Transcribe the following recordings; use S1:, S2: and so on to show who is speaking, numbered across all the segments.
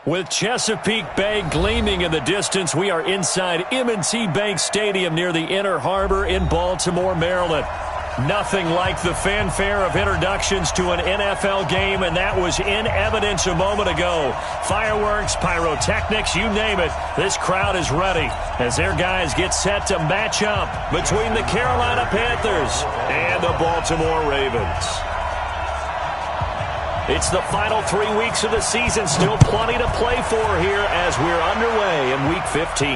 S1: With Chesapeake Bay gleaming in the distance, we are inside M&T Bank Stadium near the Inner Harbor in Baltimore, Maryland. Nothing like the fanfare of introductions to an NFL game, and that was in evidence a moment ago. Fireworks, pyrotechnics, you name it. This crowd is ready as their guys get set to match up between the Carolina Panthers and the Baltimore Ravens. It's the final 3 weeks of the season. Still plenty to play for here as we're underway in Week 15.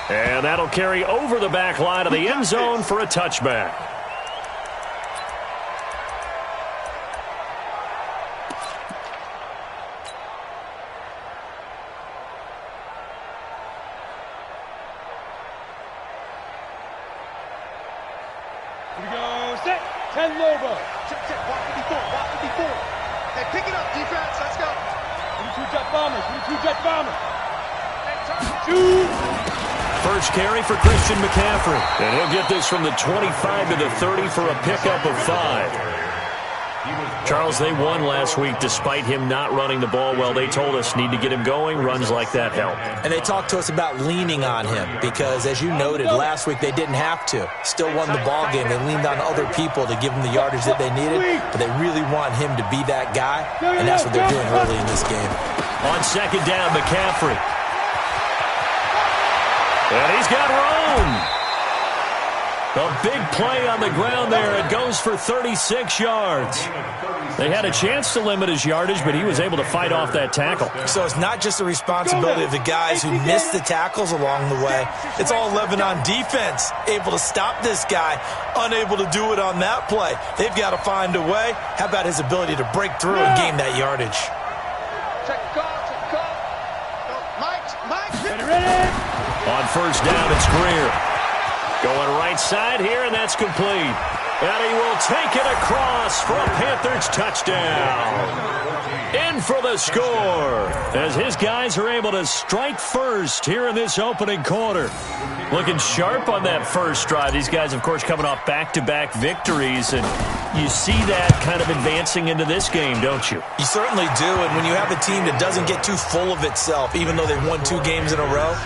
S1: And that'll carry over the back line of the end zone for a touchback.
S2: Here we go. Set. 10 Lobo. Check. Walk 54. Walk 54. Hey, pick it up, defense. Let's go. 22 Jet Bombers. 22 Jet Bombers. Shoot.
S1: First carry for Christian McCaffrey. And he'll get this from the 25 to the 30 for a pickup of 5. Charles, they won last week despite him not running the ball well. They told us need to get him going. Runs like that help.
S3: And they talked to us about leaning on him because, as you noted, last week they didn't have to. Still won the ball game. They leaned on other people to give them the yardage that they needed, but they really want him to be that guy, and that's what they're doing early in this game.
S1: On second down, McCaffrey. And he's got room. A big play on the ground there. It goes for 36 yards. They had a chance to limit his yardage, but he was able to fight off that tackle.
S3: So it's not just the responsibility of the guys who missed the tackles along the way. It's all 11 on defense, able to stop this guy, unable to do it on that play. They've got to find a way. How about his ability to break through and gain that yardage?
S2: Check call. Mike. Ready.
S1: On first down, it's Greer. Going right side here, and that's complete. And he will take it across for a Panthers touchdown. In for the score as his guys are able to strike first here in this opening quarter. Looking sharp on that first drive. These guys, of course, coming off back-to-back victories, and you see that kind of advancing into this game, don't you?
S3: You certainly do, and when you have a team that doesn't get too full of itself, even though they've won 2 games in a row,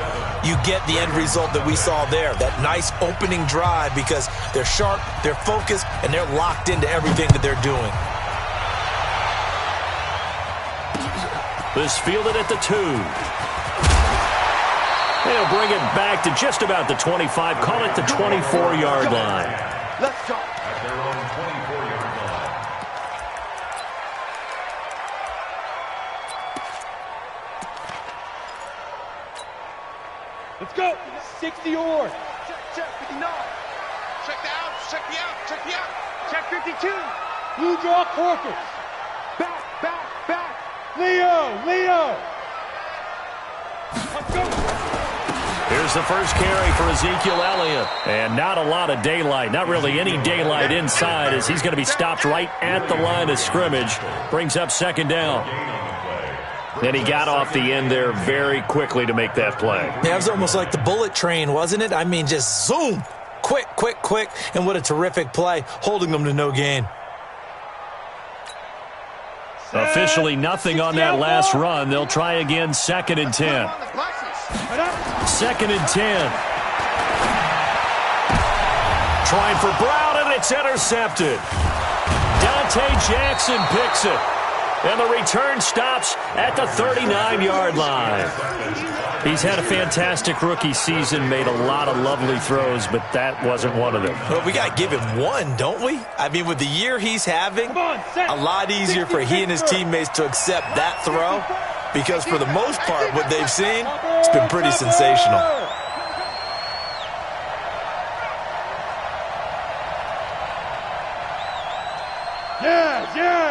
S3: you get the end result that we saw there, that nice opening drive because they're sharp, they're focused, and they're locked into everything that they're doing.
S1: This fielded at the 2. They'll bring it back to just about the 25. Call it the 24-yard line.
S2: Let's go.
S4: At their own 24-yard line.
S2: Let's go. 60 or. Check 59. Check the out. Check the out. Check 52. Blue draw Corpus. Back. Leo. Let's go.
S1: Here's the first carry for Ezekiel Elliott. And not a lot of daylight. Not really any daylight inside as he's going to be stopped right at the line of scrimmage. Brings up second down. And he got off the end there very quickly to make that play.
S3: Yeah, it was almost like the bullet train, wasn't it? I mean, just zoom. Quick. And what a terrific play, holding them to no gain.
S1: Officially nothing on that last run. They'll try again, 2nd and 10. 2nd and 10. Trying for Brown, and it's intercepted. Dante Jackson picks it. And the return stops at the 39-yard line. He's had a fantastic rookie season, made a lot of lovely throws, but that wasn't one of them.
S3: Well, we got to give him one, don't we? I mean, with the year he's having, a lot easier for he and his teammates to accept that throw because for the most part, what they've seen, it's been pretty sensational.
S2: Yeah.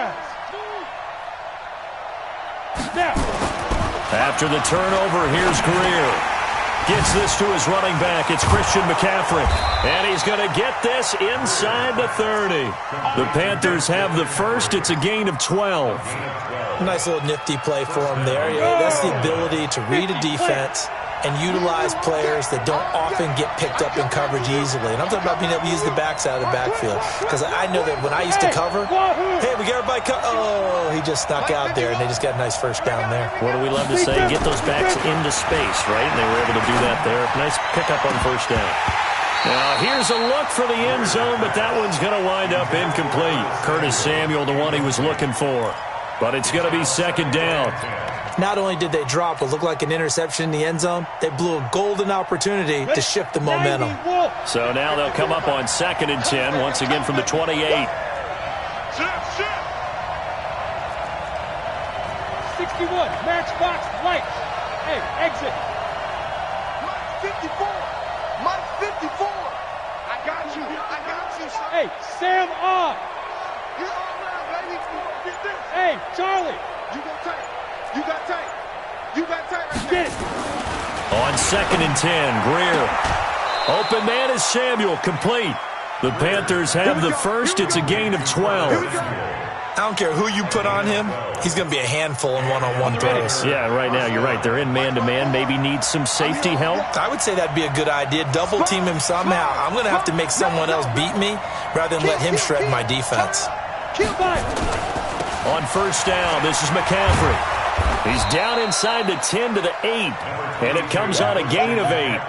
S1: After the turnover, here's Greer. Gets this to his running back. It's Christian McCaffrey. And he's going to get this inside the 30. The Panthers have the first. It's a gain of 12.
S3: Nice little nifty play for him there. Yeah, that's the ability to read a defense and utilize players that don't often get picked up in coverage easily. And I'm talking about being able to use the backside of the backfield. Because I know that when I used to cover, hey, we got everybody oh, he just snuck out there, and they just got a nice first down there.
S1: What do we love to say? Get those backs into space, right? And they were able to do that there. Nice pickup on first down. Now, here's a look for the end zone, but that one's going to wind up incomplete. Curtis Samuel, the one he was looking for. But it's going to be second down.
S3: Not only did they drop what looked like an interception in the end zone, they blew a golden opportunity to shift the momentum.
S1: So now they'll come up on 2nd and 10, once again from the 28.
S2: Shift. 61, matchbox lights. Hey, exit. Mike 54. Mike 54. I got you. Son. Hey, Sam on. You're on now, baby. Get this. Hey, Charlie. You got tape. You got tape. You got tape. Get it.
S1: On 2nd and 10, Greer. Open man is Samuel, complete. The Panthers have the first. It's a gain of 12.
S3: I don't care who you put on him. He's going to be a handful in one-on-one throws.
S1: Yeah, right now, you're right. They're in man-to-man. Maybe need some safety help.
S3: I would say that'd be a good idea. Double team him somehow. I'm going to have to make someone else beat me rather than let him shred my defense.
S1: On first down, this is McCaffrey. He's down inside the 10 to the 8, and it comes on a gain of 8.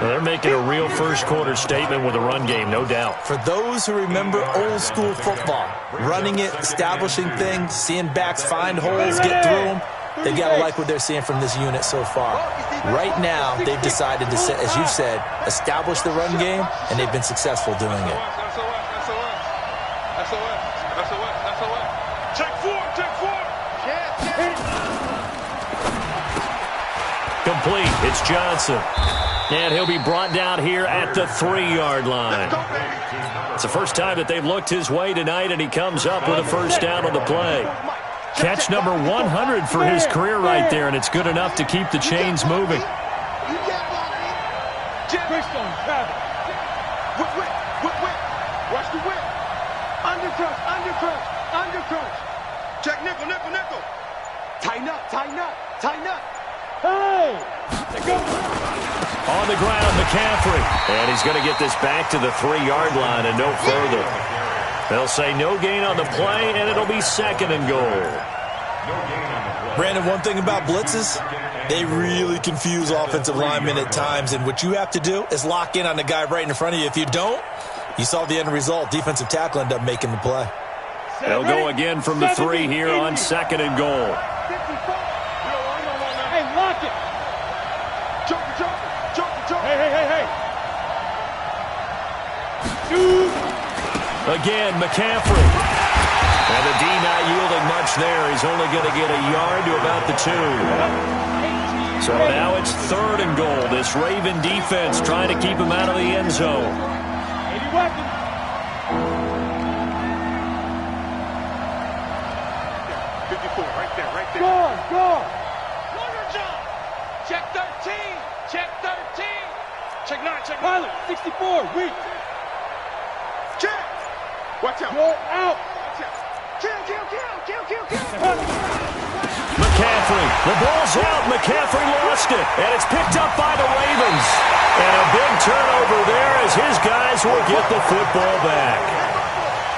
S1: Well, they're making a real first-quarter statement with a run game, no doubt.
S3: For those who remember old-school football, running it, establishing things, seeing backs find holes, get through them, they got to like what they're seeing from this unit so far. Right now, they've decided to, as you said, establish the run game, and they've been successful doing it.
S1: Complete. It's Johnson. And he'll be brought down here at the 3-yard line. It's the first time that they've looked his way tonight, and he comes up with a first down on the play. Catch number 100 for his career right there, and it's good enough to keep the chains moving.
S2: Watch the whip. Undercrunch. Check nickel. Tighten up. Hey!
S1: On the ground, McCaffrey. And he's going to get this back to the 3-yard line and no further. They'll say no gain on the play, and it'll be 2nd and goal.
S3: Brandon, one thing about blitzes, they really confuse offensive linemen at times, and what you have to do is lock in on the guy right in front of you. If you don't, you saw the end result. Defensive tackle ended up making the play.
S1: They'll go again from the 3 here on 2nd and goal.
S2: Hey, lock it. Hey. Dude.
S1: Again, McCaffrey. And the D not yielding much there. He's only going to get a yard to about the 2. So now it's 3rd and goal. This Raven defense trying to keep him out of the end zone.
S2: 80 weapons. Right there. Go. Longer jump. Check 13. Check 9. Pilot, 64. Weak. Check. Watch out. Go out. Kill.
S1: McCaffrey. The ball's out. McCaffrey lost it. And it's picked up by the Ravens. And a big turnover there as his guys will get the football back.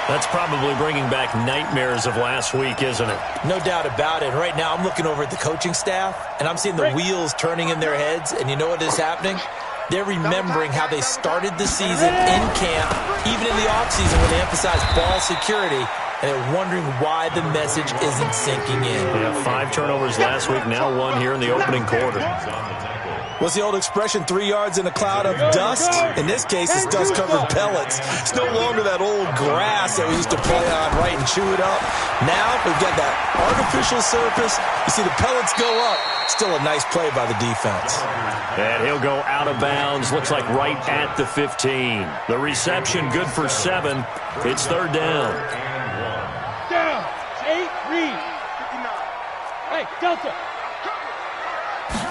S1: That's probably bringing back nightmares of last week, isn't it?
S3: No doubt about it. Right now, I'm looking over at the coaching staff, and I'm seeing the wheels turning in their heads, and you know what is happening? They're remembering how they started the season in camp, even in the offseason when they emphasized ball security, and they're wondering why the message isn't sinking in.
S1: Yeah, 5 turnovers last week, now 1 here in the opening quarter.
S3: What's the old expression, 3 yards in a cloud of dust? In this case, it's dust-covered pellets. It's no longer that old grass that we used to play on, right, and chew it up. Now we've got that artificial surface. You see the pellets go up. Still a nice play by the defense.
S1: And he'll go out of bounds, looks like right at the 15. The reception good for 7. It's 3rd down.
S2: Down. 8, read. 59. Hey, Delta.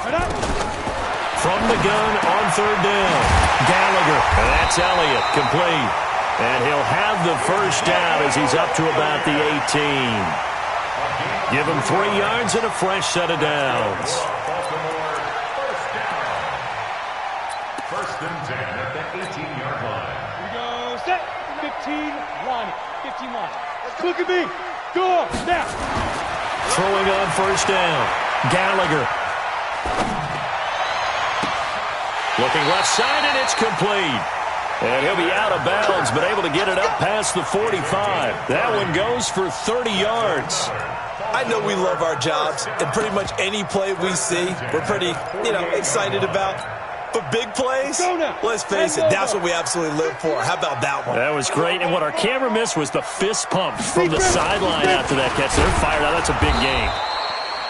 S2: Right up.
S1: From the gun on 3rd down. Gallagher. And that's Elliott. Complete. And he'll have the first down as he's up to about the 18. Give him 3 yards and a fresh set of downs.
S4: at the 18-yard line.
S2: Here we go. Set. 15 line. 15 line. Look at me. Go now.
S1: Throwing on first down. Gallagher. Looking left side, and it's complete. And he'll be out of bounds, but able to get it up past the 45. That one goes for 30 yards.
S3: I know we love our jobs, and pretty much any play we see, we're pretty, excited about. But big plays, let's face it, that's what we absolutely live for. How about that one?
S1: That was great, and what our camera missed was the fist pump from the sideline after that catch. They're fired out. That's a big game.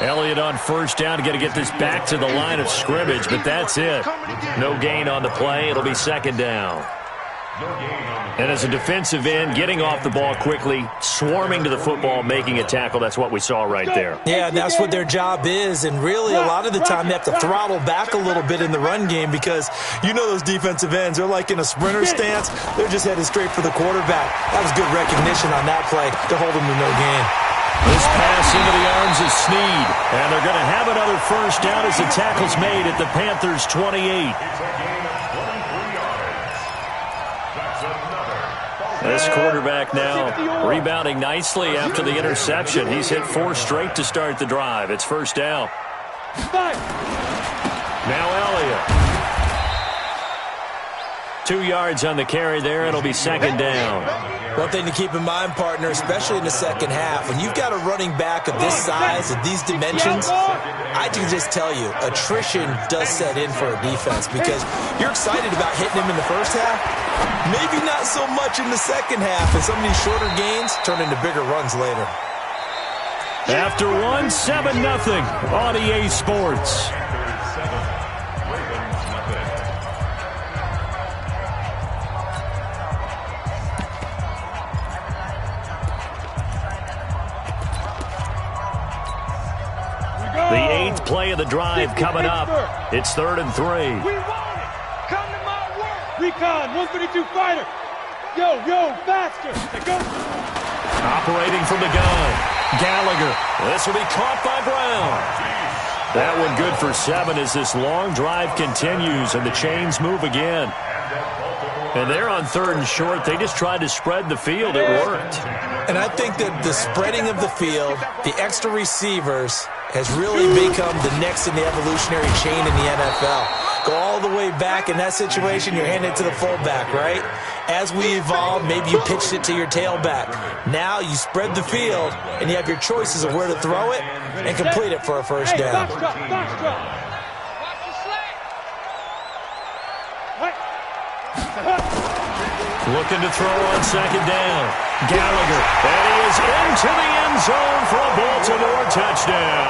S1: Elliott on first down to get this back to the line of scrimmage, but that's it. No gain on the play. It'll be second down. And as a defensive end, getting off the ball quickly, swarming to the football, making a tackle, that's what we saw right there.
S3: Yeah, and that's what their job is, and really a lot of the time they have to throttle back a little bit in the run game because those defensive ends, they're like in a sprinter stance. They're just headed straight for the quarterback. That was good recognition on that play to hold them to no gain.
S1: This pass into the arms of Snead, and they're going to have another first down as the tackle's made at the Panthers' 28. This quarterback now rebounding nicely after the interception. He's hit 4 straight to start the drive. It's first down. Now Elliott. 2 yards on the carry there. It'll be second down.
S3: One thing to keep in mind, partner, especially in the second half, when you've got a running back of this size, of these dimensions, I can just tell you, attrition does set in for a defense because you're excited about hitting him in the first half. Maybe not so much in the second half, and some of these shorter gains turn into bigger runs later.
S1: After 7-0 on EA Sports. The 8th play of the drive coming up. It's 3rd and 3.
S2: We want it. Come to my work. Recon, 132 fighter. Yo, faster. Go.
S1: Operating from the gun. Gallagher. This will be caught by Brown. That one good for 7 as this long drive continues and the chains move again. And they're on 3rd and short. They just tried to spread the field. It worked.
S3: And I think that the spreading of the field, the extra receivers, has really become the next in the evolutionary chain in the NFL. Go all the way back in that situation, you're handing it to the fullback, right? As we evolve, maybe you pitched it to your tailback. Now you spread the field, and you have your choices of where to throw it and complete it for a first down.
S1: Looking to throw on second down. Gallagher, and he is into the end zone for a Baltimore touchdown.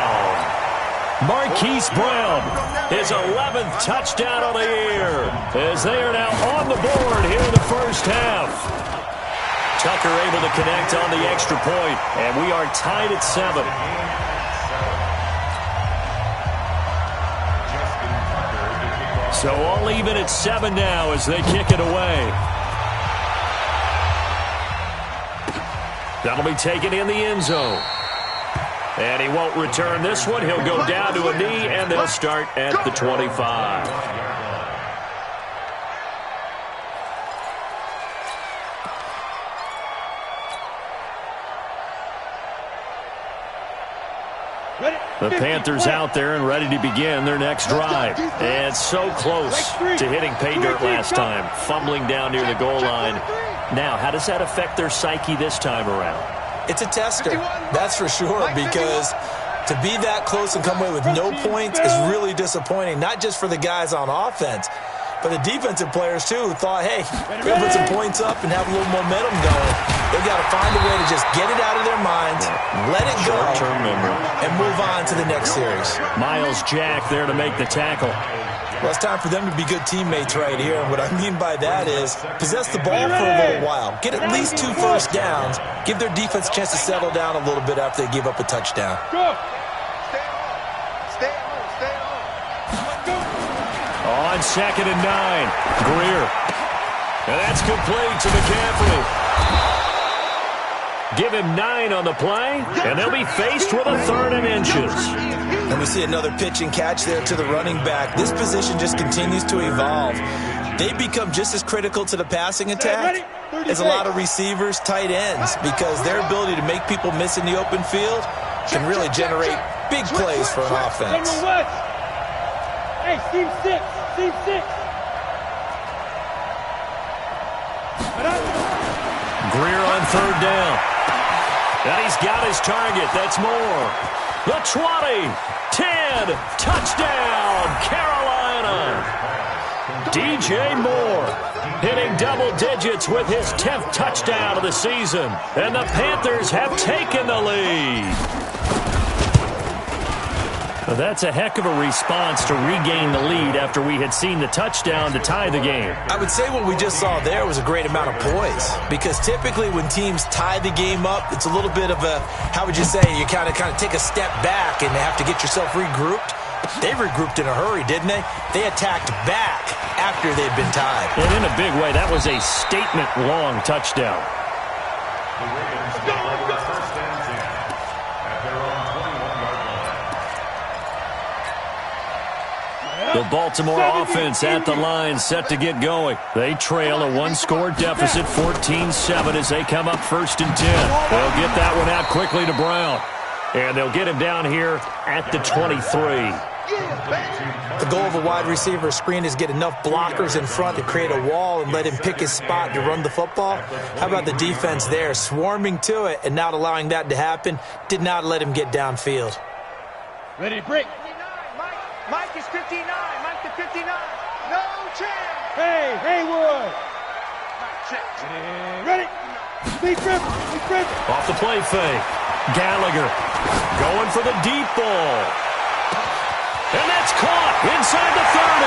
S1: Marquise Brown, his 11th touchdown of the year, as they are now on the board here in the first half. Tucker able to connect on the extra point, and we are tied at 7. So all even at 7 now as they kick it away. That'll be taken in the end zone. And he won't return this one. He'll go down to a knee, and they'll start at the 25. The Panthers out there and ready to begin their next drive. And so close to hitting pay dirt last time, fumbling down near the goal line. Now, how does that affect their psyche this time around?
S3: It's a tester, that's for sure, because to be that close and come away with no points is really disappointing, not just for the guys on offense, but the defensive players, too, who thought, hey, we'll put some points up and have a little momentum going. They've got to find a way to just get it out of their minds, let it go, and move on to the next series.
S1: Miles Jack there to make the tackle.
S3: Well, it's time for them to be good teammates right here. And what I mean by that is possess the ball for a little while. Get at least 2 first downs. Give their defense a chance to settle down a little bit after they give up a touchdown.
S2: Go.
S1: On 2nd and 9, Greer. And that's complete to McCaffrey. Give him 9 on the play, and they'll be faced with a 3rd and inches.
S3: And we see another pitch and catch there to the running back. This position just continues to evolve. they become just as critical to the passing attack as a lot of receivers, tight ends, because their ability to make people miss in the open field can really generate big plays for an offense.
S2: Hey, team 6, team 6.
S1: Greer on third down. And he's got his target. That's Moore. The 20, 10, touchdown, Carolina. DJ Moore hitting double digits with his 10th touchdown of the season. And the Panthers have taken the lead. That's a heck of a response to regain the lead after we had seen the touchdown to tie the game.
S3: I would say what we just saw there was a great amount of poise, because typically when teams tie the game up, it's a little bit of a, how would you say, you kind of take a step back and have to get yourself regrouped. They regrouped in a hurry, didn't they? They attacked back after they'd been tied.
S1: And in a big way, that was a statement-long touchdown.
S4: The Ravens go for first and 10 at their own 21-yard line.
S1: The Baltimore offense at the line, set to get going. They trail a one-score deficit, 14-7, as they come up first and 10. They'll get that one out quickly to Brown. And they'll get him down here at the 23.
S3: The goal of a wide receiver screen is get enough blockers in front to create a wall and let him pick his spot to run the football. How about the defense there, swarming to it and not allowing that to happen? Did not let him get downfield.
S2: Ready to break.
S5: Mike is 59. Mike to 59. No chance.
S2: Hey, Haywood. Ready. Speed trip.
S1: Off the play fake. Gallagher going for the deep ball. And that's caught inside the 30.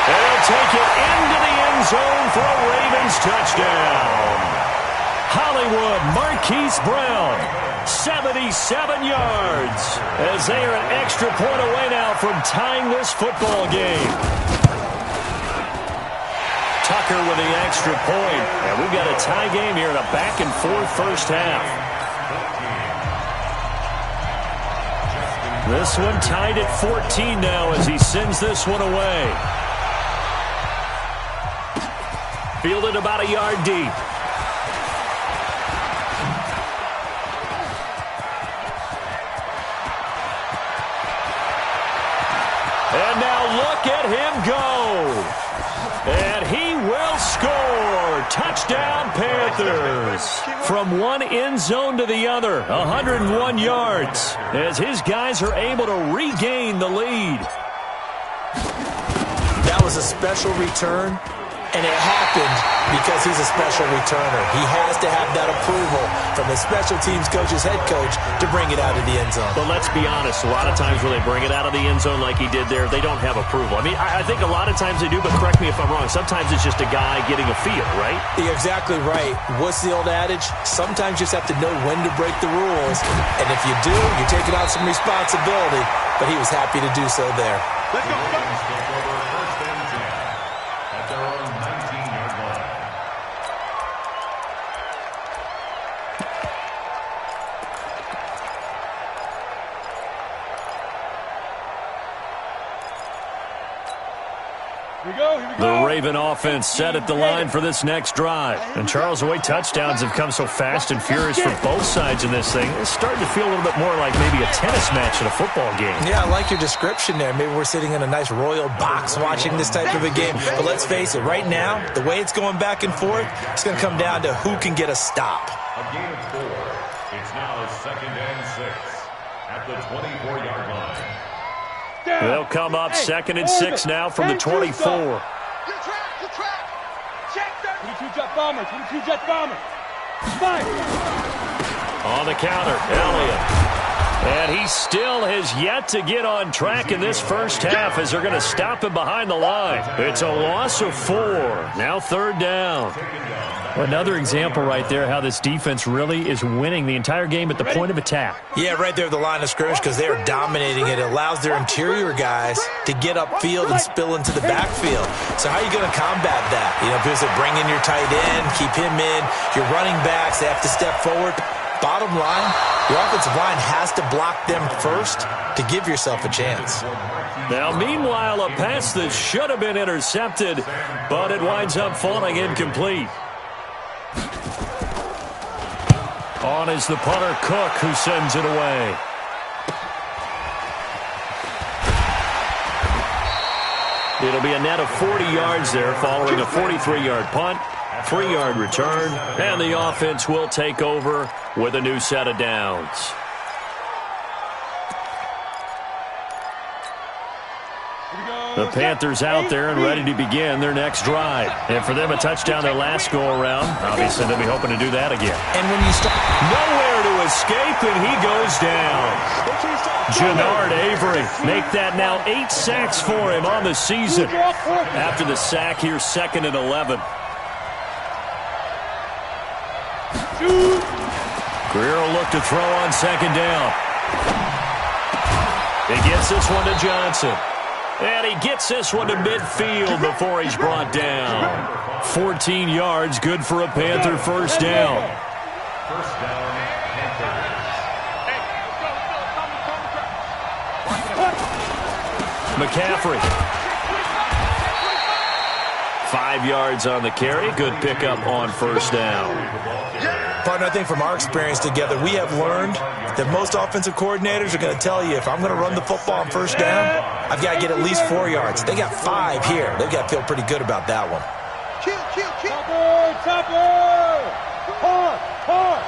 S1: And they'll take it into the end zone for a Ravens touchdown. Hollywood Marquise Brown, 77 yards, as they are an extra point away now from tying this football game. Tucker with the extra point. And we've got a tie game here in a back-and-forth first half. This one tied at 14 now as he sends this one away. Fielded about a yard deep. And now look at him go. And he will score. Touchdown, Panthers. From one end zone to the other, 101 yards, as his guys are able to regain the lead.
S3: That was a special return, and it happened because he's a special returner. He has to have that approval from the special teams coach's head coach to bring it out of the end zone.
S1: But let's be honest, a lot of times when they bring it out of the end zone like he did there, they don't have approval. I mean, I think a lot of times they do, but correct me if I'm wrong. Sometimes it's just a guy getting a feel, right?
S3: You're exactly right. What's the old adage? Sometimes you just have to know when to break the rules. And if you do, you're taking on some responsibility. But he was happy to do so there.
S4: Let's go. Ravens take over first and 10 at their own 19-yard line.
S2: Here we go.
S1: The Raven offense set at the line for this next drive. And Charles, the way touchdowns have come so fast and furious for both sides in this thing, it's starting to feel a little bit more like maybe a tennis match in a football game.
S3: Yeah, I like your description there. Maybe we're sitting in a nice royal box watching this type of a game. But let's face it, right now, the way it's going back and forth, it's going to come down to who can get a stop.
S4: A gain of 4. It's now 2nd and 6 at the 24-yard line.
S1: They'll come up 2nd and 6 now from the 24.
S5: Good track. Check
S2: 22 jet bombers. 22 jet bombers. Five.
S1: On the counter, Elliott. And he still has yet to get on track in this first half as they're going to stop him behind the line. It's a loss of 4. Now 3rd down. Another example right there how this defense really is winning the entire game at the point of attack.
S3: Yeah, right there at the line of scrimmage because they are dominating it. It allows their interior guys to get upfield and spill into the backfield. So how are you going to combat that? You know, because they bring in your tight end, keep him in. Your running backs, they have to step forward. Bottom line, the offensive line has to block them first to give yourself a chance.
S1: Now, meanwhile, a pass that should have been intercepted, but it winds up falling incomplete. On is the punter, Cook, who sends it away. It'll be a net of 40 yards there following a 43-yard punt, 3-yard return, and the offense will take over with a new set of downs. The Panthers out there and ready to begin their next drive. And for them, a touchdown their last go-around. Obviously, they'll be hoping to do that again.
S3: And when you start...
S1: Nowhere to escape, and he goes down. Jannard Avery, make that now 8 sacks for him on the season. After the sack here, 2nd and 11. Greer will look to throw on 2nd down. He gets this one to Johnson. And he gets this one to midfield before he's brought down. 14 yards, good for a Panther first down.
S4: First down, Panthers.
S1: McCaffrey. 5 yards on the carry. Good pickup on first down.
S3: Partner, I think from our experience together, we have learned that most offensive coordinators are going to tell you if I'm going to run the football on first down, I've got to get at least 4 yards. They got 5 here. They've got to feel pretty good about that one.
S2: Topper! Hard!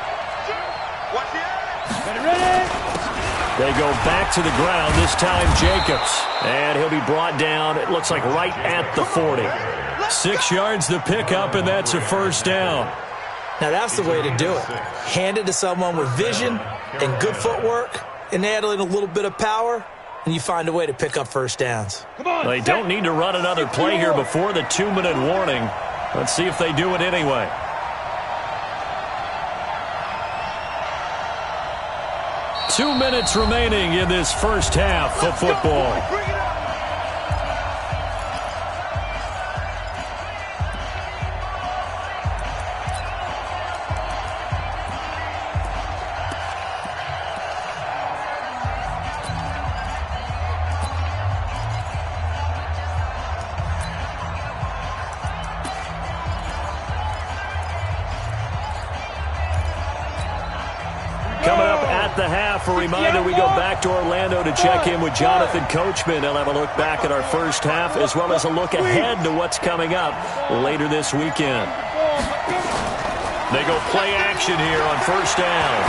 S5: Watch the edge.
S2: Ready?
S1: They go back to the ground, this time Jacobs. And he'll be brought down, it looks like right at the 40. 6 yards the pickup, and that's a first down.
S3: Now, that's the way to do it. Hand it to someone with vision and good footwork and add in a little bit of power, and you find a way to pick up first downs.
S1: They don't need to run another play here before the 2-minute warning. Let's see if they do it anyway. Two minutes remaining in this first half of football. The half, a reminder, we go back to Orlando to check in with Jonathan Coachman. He'll have a look back at our first half as well as a look ahead to what's coming up later this weekend. They go play action here on first down.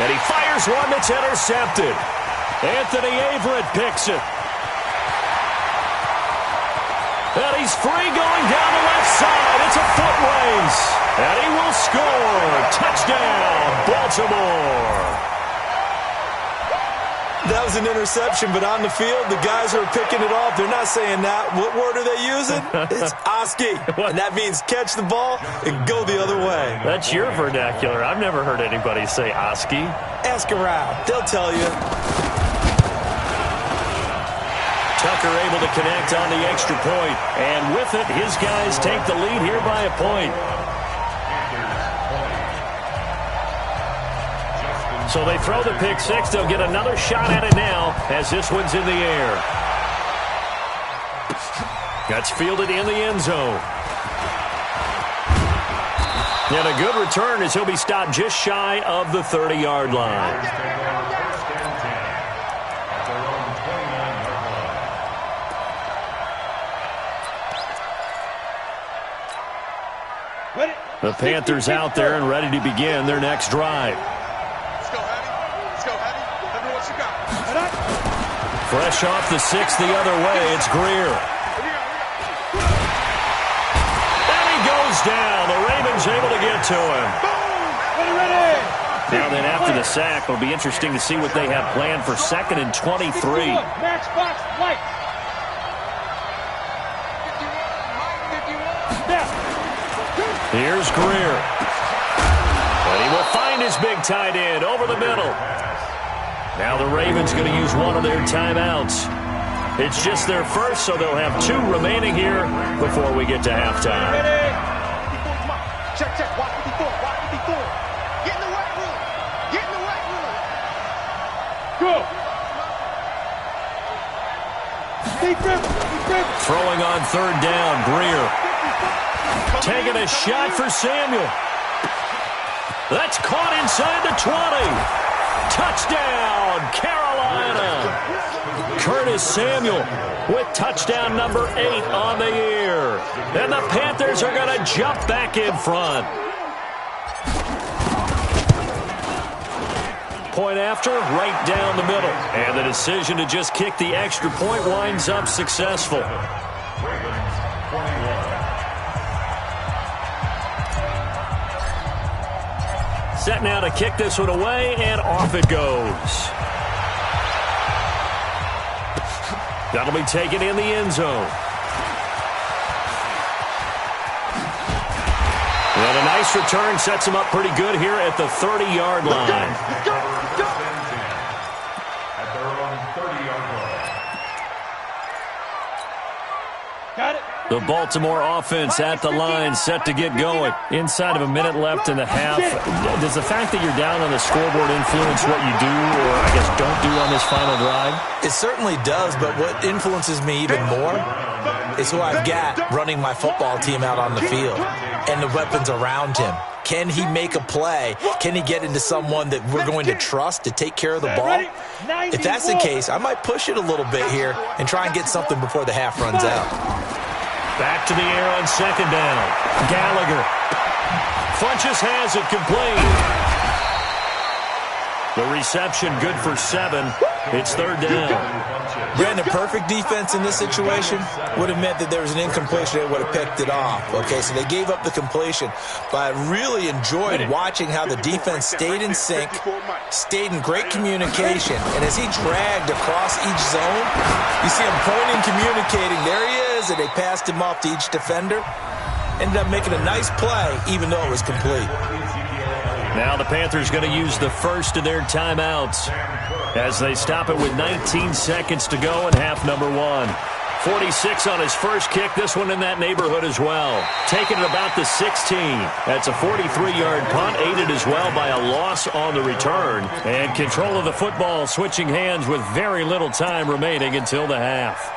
S1: And he fires one that's intercepted. Anthony Averett picks it. And he's free going down the left side. It's a foot race. And he will score. Touchdown, Baltimore.
S3: That was an interception, but on the field, the guys who are picking it off, they're not saying that. What word are they using? It's Oski. And that means catch the ball and go the other way.
S1: That's your vernacular. I've never heard anybody say Oski.
S3: Ask around. They'll tell you.
S1: Tucker able to connect on the extra point. And with it, his guys take the lead here by a point. So they throw the pick six. They'll get another shot at it now as this one's in the air. That's fielded in the end zone. And a good return as he'll be stopped just shy of the 30-yard line. The Panthers out there and ready to begin their next drive.
S5: Let's go, Hattie. Let's go, Hattie. Tell me what you got.
S1: Fresh off the 6 the other way, it's Greer. And he goes down. The Ravens able to get to him.
S2: Ready.
S1: Now then, after the sack, it'll be interesting to see what they have planned for 2nd and 23.
S2: Matchbox light.
S1: Here's Greer. And he will find his big tight end over the middle. Now the Ravens going to use one of their timeouts. It's just their first, so they'll have 2 remaining here before we get to halftime.
S2: Ready.
S5: Check, watch 54, watch 54. Get in the weight room. Get in the weight room.
S2: Go. Defense.
S1: Throwing on third down, Greer. Taking a shot for Samuel. That's caught inside the 20. Touchdown, Carolina. Curtis Samuel with touchdown number 8 on the year. And the Panthers are going to jump back in front. Point after, right down the middle. And the decision to just kick the extra point winds up successful. Set now to kick this one away, and off it goes. That'll be taken in the end zone. And a nice return sets him up pretty good here at the 30-yard line.
S4: At their own 30-yard line.
S2: Got it.
S1: The Baltimore offense at the line, set to get going. Inside of a minute left in the half. Does the fact that you're down on the scoreboard influence what you do, or I guess don't do on this final drive?
S3: It certainly does, but what influences me even more is who I've got running my football team out on the field and the weapons around him. Can he make a play? Can he get into someone that we're going to trust to take care of the ball? If that's the case, I might push it a little bit here and try and get something before the half runs out.
S1: Back to the air on second down. Gallagher. Funches has it complete. The reception good for 7. It's third down.
S3: Brandon, perfect defense in this situation would have meant that there was an incompletion. They would have picked it off. Okay, so they gave up the completion. But I really enjoyed watching how the defense stayed in sync, stayed in great communication. And as he dragged across each zone, you see him pointing, communicating. There he is, and they passed him off to each defender. Ended up making a nice play, even though it was complete.
S1: Now the Panthers going to use the first of their timeouts as they stop it with 19 seconds to go in half number 1. 46 on his first kick. This one in that neighborhood as well. Taking it about the 16. That's a 43-yard punt, aided as well by a loss on the return. And control of the football switching hands with very little time remaining until the half.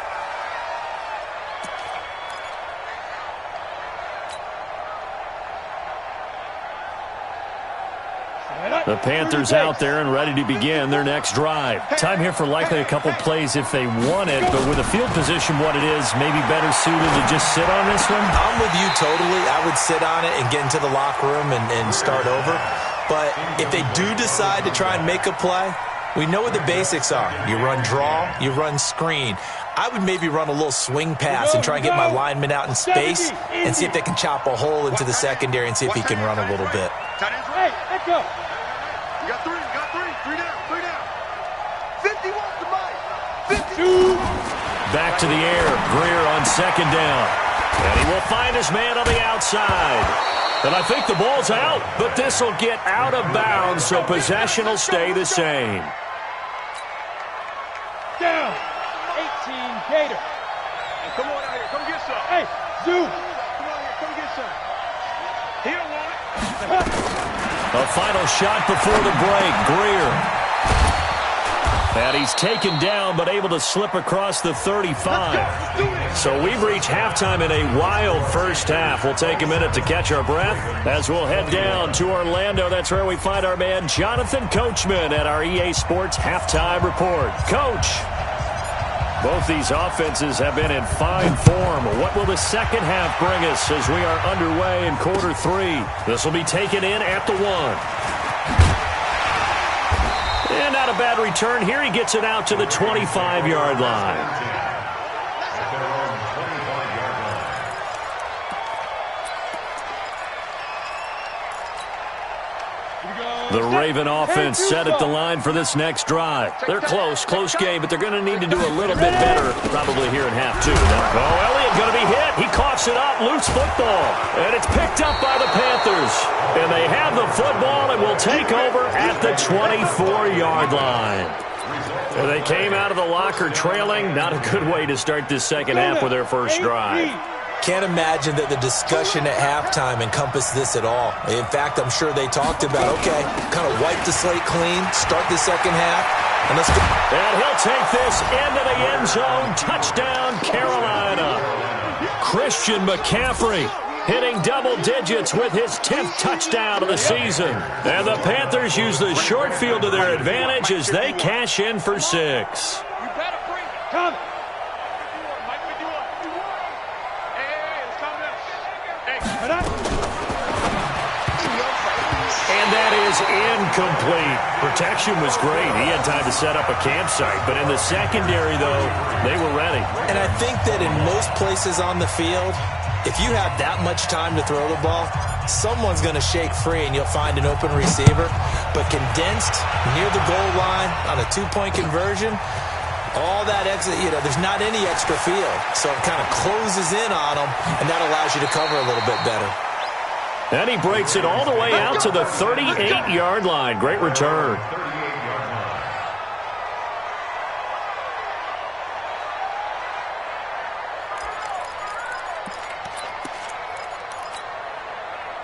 S1: The Panthers out there and ready to begin their next drive. Time here for likely a couple plays if they want it, but with the field position what it is, maybe better suited to just sit on this one?
S3: I'm with you totally. I would sit on it and get into the locker room and start over. But if they do decide to try and make a play, we know what the basics are. You run draw, you run screen. I would maybe run a little swing pass and try and get my lineman out in space and see if they can chop a hole into the secondary and see if he can run a little bit.
S2: Hey, let's go.
S5: You got 3 down. 51 to Mike.
S2: 2.
S1: Back to the air. Greer on second down. And he will find his man on the outside. And I think the ball's out, but this will get out of bounds, so possession will stay the same.
S2: Down. 18, Gator.
S5: Hey, come on out here. Come get some.
S2: Hey, Zoo.
S5: Come on here. Come get some. He don't want it.
S1: A final shot before the break. Greer. And he's taken down, but able to slip across the 35. So we've reached halftime in a wild first half. We'll take a minute to catch our breath as we'll head down to Orlando. That's where we find our man Jonathan Coachman at our EA Sports Halftime Report. Coach, both these offenses have been in fine form. What will the second half bring us as we are underway in quarter 3? This will be taken in at the 1. And not a bad return here. He gets it out to the 25-yard line. The Raven offense set at the line for this next drive. They're close game, but they're going to need to do a little bit better probably here in half 2. Oh, Elliott going to be hit. He coughs it up, loose football. And it's picked up by the Panthers. And they have the football and will take over at the 24-yard line. And they came out of the locker trailing. Not a good way to start this second half with their first drive.
S3: Can't imagine that the discussion at halftime encompassed this at all. In fact, I'm sure they talked about, okay, kind of wipe the slate clean, start the second half, and let's go.
S1: And he'll take this into the end zone. Touchdown, Carolina. Christian McCaffrey hitting double digits with his 10th touchdown of the season. And the Panthers use the short field to their advantage as they cash in for 6.
S2: You better bring it. Come.
S1: And that is incomplete. Protection was great. He had time to set up a campsite. But in the secondary, though, they were ready.
S3: And I think that in most places on the field, if you have that much time to throw the ball, someone's going to shake free and you'll find an open receiver. But condensed near the goal line on a two-point conversion, all that exit, there's not any extra field. So it kind of closes in on them, and that allows you to cover a little bit better.
S1: And he breaks it all the way out to the 38-yard line. Great return.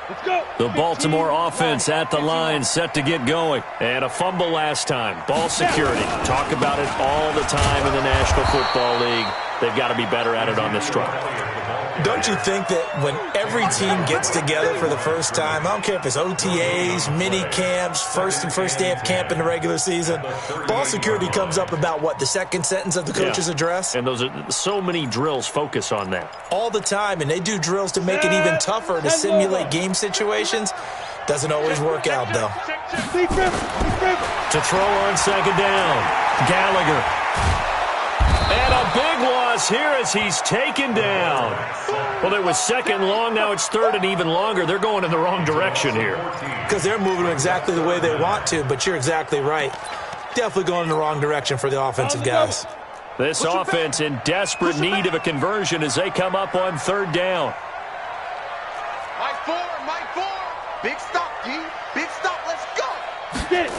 S2: Let's go.
S1: The Baltimore offense at the line, set to get going. And a fumble last time. Ball security. Talk about it all the time in the National Football League. They've got to be better at it on this drive.
S3: Don't you think that when every team gets together for the first time, I don't care if it's OTAs, mini camps, first day of camp in the regular season, ball security comes up about, what, the second sentence of the coach's address?
S1: And those are so many drills focus on that.
S3: All the time, and they do drills to make it even tougher to simulate game situations. Doesn't always work out, though.
S1: To throw on second down, Gallagher. And a big loss here as he's taken down. Well, it was second long. Now it's third and even longer. They're going in the wrong direction here.
S3: Because they're moving exactly the way they want to, but you're exactly right. Definitely going in the wrong direction for the offensive guys.
S1: This offense in desperate need of a conversion as they come up on third down.
S5: Mike 4. Big stop, D. Big stop. Let's go.
S2: Get it.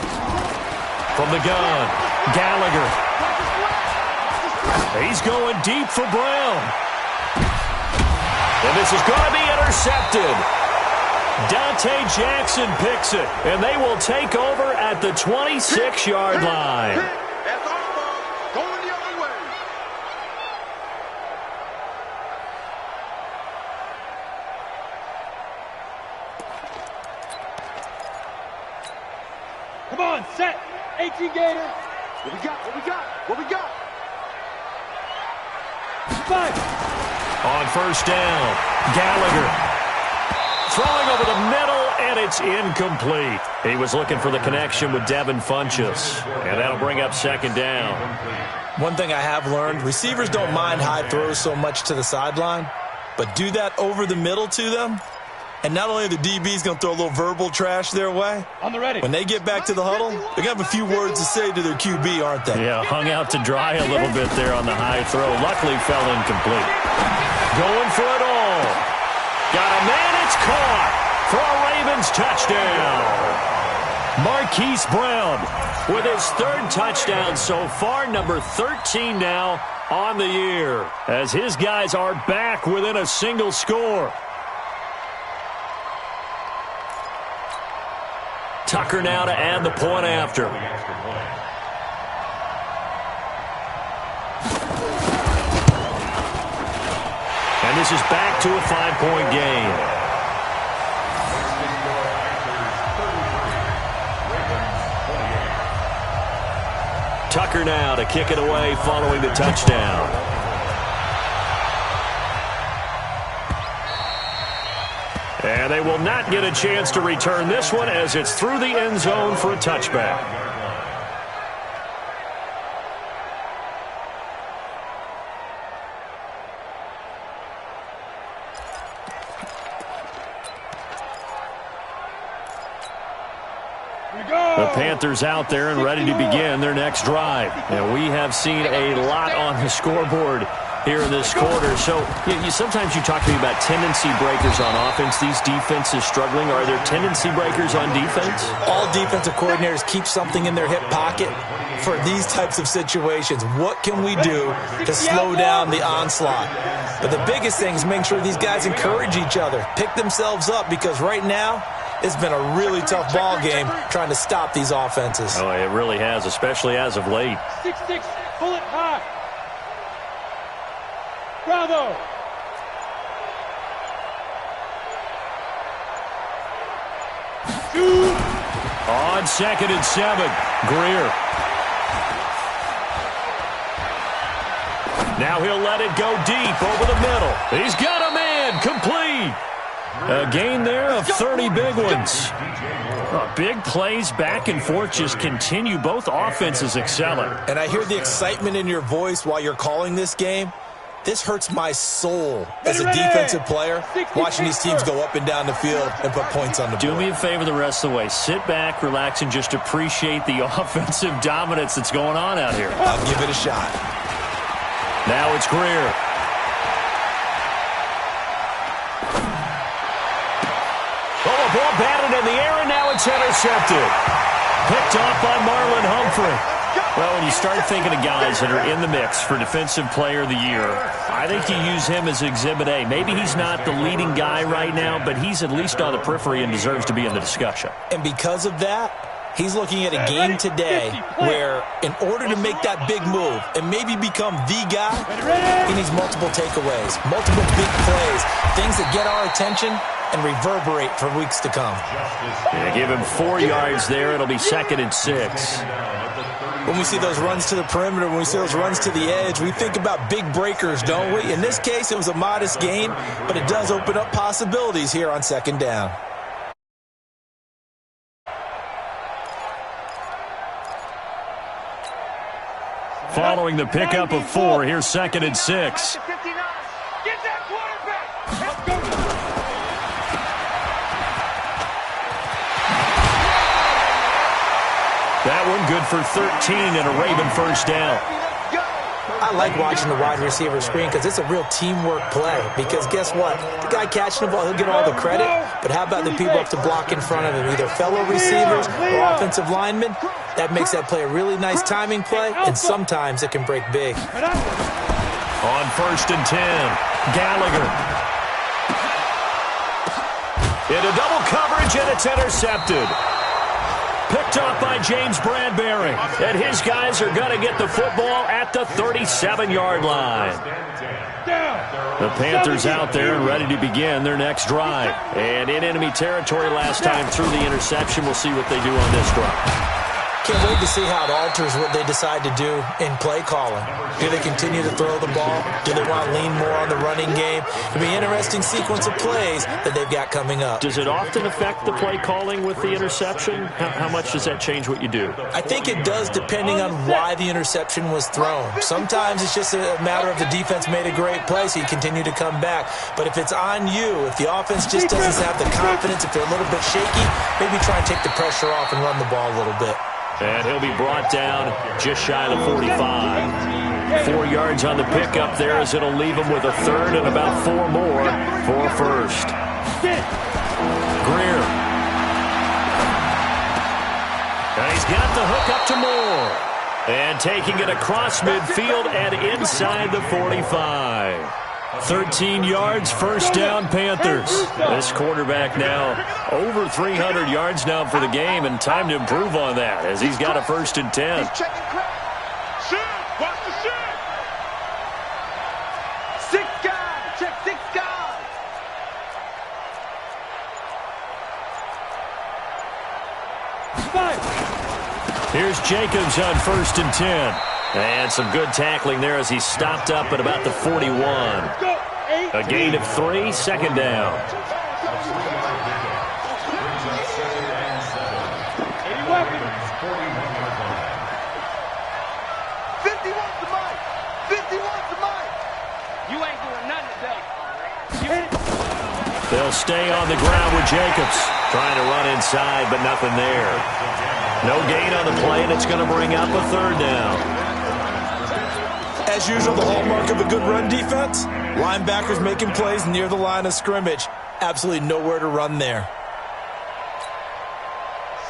S1: From the gun, Gallagher. He's going deep for Brown. And this is going to be intercepted. Dante Jackson picks it, and they will take over at the 26-yard line.
S5: That's our ball. Going the other way.
S2: Come on, set. 18 Gator.
S5: What we got?
S2: Five.
S1: On first down, Gallagher throwing over the middle, and it's incomplete. He was looking for the connection with Devin Funchess, and that'll bring up second down.
S3: One thing I have learned, receivers don't mind high throws so much to the sideline, but do that over the middle to them, and not only are the DBs going to throw a little verbal trash their way,
S2: On the ready.
S3: when they get back to the huddle, they're going to have a few words to say to their QB, aren't they?
S1: Yeah, hung out to dry a little bit there on the high throw. Luckily fell incomplete. Going for it all. Got a man, it's caught for a Ravens touchdown. Marquise Brown with his third touchdown so far, number 13 now on the year, as his guys are back within a single score. Tucker now to add the point after. And this is back to a 5-point game. Tucker now to kick it away following the touchdown. And they will not get a chance to return this one as it's through the end zone for a touchback. The Panthers out there and ready to begin their next drive. And we have seen a lot on the scoreboard here in this quarter. So sometimes you talk to me about tendency breakers on offense. These defenses struggling. Are there tendency breakers on defense?
S3: All defensive coordinators keep something in their hip pocket for these types of situations. What can we do to slow down the onslaught? But the biggest thing is making sure these guys encourage each other, pick themselves up, because right now it's been a really tough ball game trying to stop these offenses.
S1: Oh, it really has, especially as of late.
S2: 6-6, pull it high. Bravo.
S1: On 2nd and 7, Greer. Now he'll let it go deep over the middle. He's got a man, complete. A gain there of 30 big ones. Big plays back and forth just continue. Both offenses excelling.
S3: And I hear the excitement in your voice while you're calling this game. This hurts my soul as a defensive player, watching these teams go up and down the field and put points on the board.
S1: Do me a favor the rest of the way. Sit back, relax, and just appreciate the offensive dominance that's going on out here.
S3: I'll give it a shot.
S1: Now it's Greer. Oh, a ball batted in the air, and now it's intercepted. Picked off by Marlon Humphrey. Well, when you start thinking of guys that are in the mix for Defensive Player of the Year, I think you use him as Exhibit A. Maybe he's not the leading guy right now, but he's at least on the periphery and deserves to be in the discussion.
S3: And because of that, he's looking at a game today where in order to make that big move and maybe become the guy, he needs multiple takeaways, multiple big plays, things that get our attention and reverberate for weeks to come.
S1: Yeah, give him 4 yards there. It'll be 2nd and 6.
S3: When we see those runs to the perimeter, when we see those runs to the edge, we think about big breakers, don't we? In this case, it was a modest gain, but it does open up possibilities here on 2nd down.
S1: Following the pickup of 4, here's 2nd and 6.
S2: Get that quarterback. Let's go.
S1: That one good for 13 and a Raven first down.
S3: I like watching the wide receiver screen because it's a real teamwork play. Because guess what? The guy catching the ball, he'll get all the credit. But how about the people up to block in front of him? Either fellow receivers or offensive linemen. That makes that play a really nice timing play, and sometimes it can break big.
S1: On 1st and 10, Gallagher. Into double coverage, and it's intercepted. Picked off by James Bradbury. And his guys are going to get the football at the 37-yard line. The Panthers out there and ready to begin their next drive. And in enemy territory last time through the interception. We'll see what they do on this drive.
S3: Can't wait to see how it alters what they decide to do in play calling. Do they continue to throw the ball? Do they want to lean more on the running game? It'll be an interesting sequence of plays that they've got coming up.
S1: Does it often affect the play calling with the interception? How much does that change what you do?
S3: I think it does, depending on why the interception was thrown. Sometimes it's just a matter of the defense made a great play, so you continue to come back. But if it's on you, if the offense just doesn't have the confidence, if they're a little bit shaky, maybe try and take the pressure off and run the ball a little bit.
S1: And he'll be brought down just shy of the 45. 4 yards on the pickup there as it'll leave him with a third and about 4 more for first. Greer. And he's got the hook up to Moore. And taking it across midfield and inside the 45. 13 yards, first down, Panthers. This quarterback now over 300 yards now for the game, and time to improve on that as he's got a 1st and 10.
S2: Watch the shit. 6 guys. Check 6 guys.
S1: Here's Jacobs on 1st and 10. And some good tackling there as he stopped up at about the 41. A gain of 3, 2nd down. They'll stay on the ground with Jacobs. Trying to run inside, but nothing there. No gain on the play, and it's going to bring up a 3rd down.
S3: As usual, the hallmark of a good run defense, linebackers making plays near the line of scrimmage. Absolutely nowhere to run there.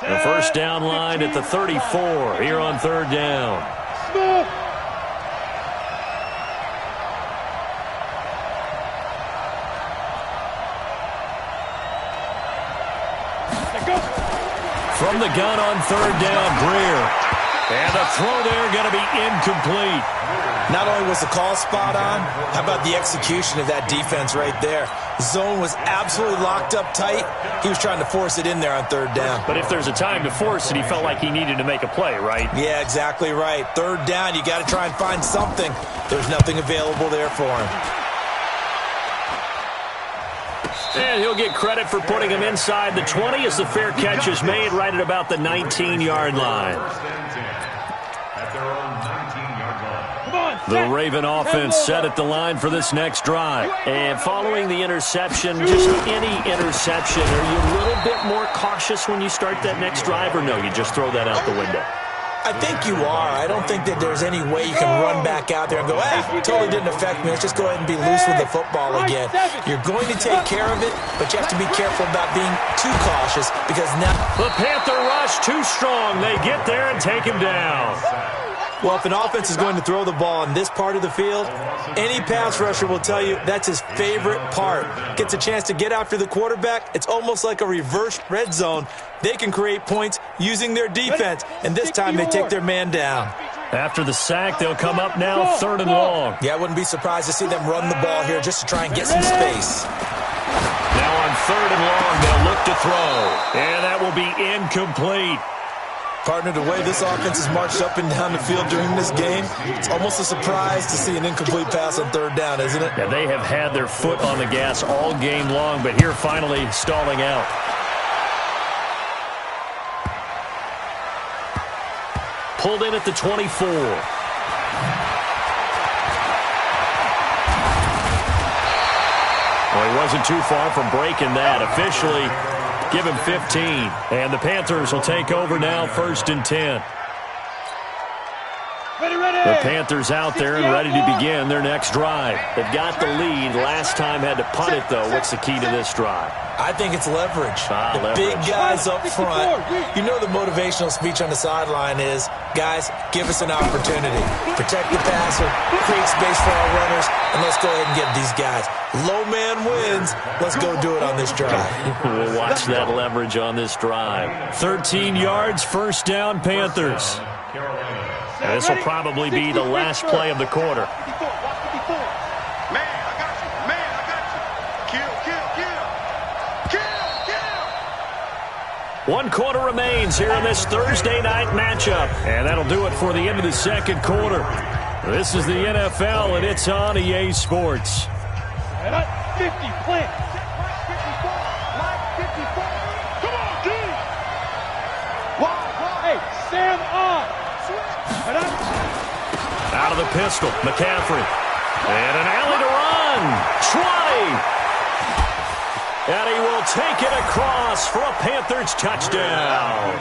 S1: The first down line at the 34 here on 3rd down. From the gun on third down, Greer. And the throw there going to be incomplete.
S3: Not only was the call spot on, how about the execution of that defense right there? Zone was absolutely locked up tight. He was trying to force it in there on third down.
S1: But if there's a time to force it, he felt like he needed to make a play, right?
S3: Yeah, exactly right. Third down, you got to try and find something. There's nothing available there for him.
S1: And he'll get credit for putting him inside the 20 as the fair catch is made right at about the 19-yard line. The Raven offense set at the line for this next drive. And following the interception, just any interception, are you a little bit more cautious when you start that next drive, or no, you just throw that out the window?
S3: I think you are. I don't think that there's any way you can run back out there and go, totally didn't affect me. Let's just go ahead and be loose with the football again. You're going to take care of it, but you have to be careful about being too cautious because now...
S1: The Panther rush too strong. They get there and take him down.
S3: Well, if an offense is going to throw the ball in this part of the field, any pass rusher will tell you that's his favorite part. Gets a chance to get after the quarterback. It's almost like a reverse red zone. They can create points using their defense, and this time they take their man down.
S1: After the sack, they'll come up now third and long.
S3: Yeah, I wouldn't be surprised to see them run the ball here just to try and get some space.
S1: Now on third and long, they'll look to throw, and that will be incomplete.
S3: Partner, the way this offense has marched up and down the field during this game, it's almost a surprise to see an incomplete pass on third down, isn't it?
S1: Yeah, they have had their foot on the gas all game long, but here finally stalling out. Pulled in at the 24. Well, he wasn't too far from breaking that. Officially, give him 15. And the Panthers will take over now, 1st and 10. The Panthers out there and ready to begin their next drive. They've got the lead. Last time had to punt it, though. What's the key to this drive?
S3: I think it's leverage. The
S1: leverage.
S3: Big guys up front. You know the motivational speech on the sideline is, guys, give us an opportunity. Protect the passer, create space for our runners, and let's go ahead and get these guys. Low man wins. Let's go do it on this drive.
S1: We'll watch that leverage on this drive. 13 yards, 1st down, Panthers. And this will probably be the last play of the quarter. One quarter remains here in this Thursday night matchup. And that'll do it for the end of the second quarter. This is the NFL, and it's on EA Sports.
S2: 50, plant. Come on, D. Hey, Sam on.
S1: Out of the pistol, McCaffrey. And an alley to run. Trotty. And he will take it across for a Panthers touchdown.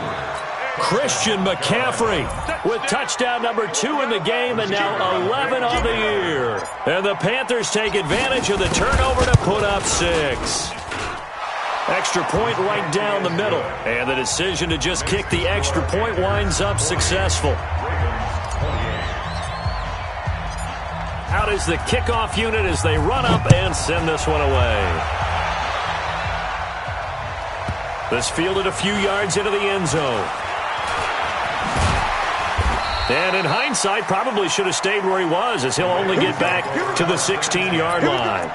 S1: Christian McCaffrey with touchdown number 2 in the game and now 11 on the year. And the Panthers take advantage of the turnover to put up 6. Extra point right down the middle. And the decision to just kick the extra point winds up successful. Out is the kickoff unit as they run up and send this one away. This fielded a few yards into the end zone. And in hindsight, probably should have stayed where he was as he'll only get back to the 16-yard line.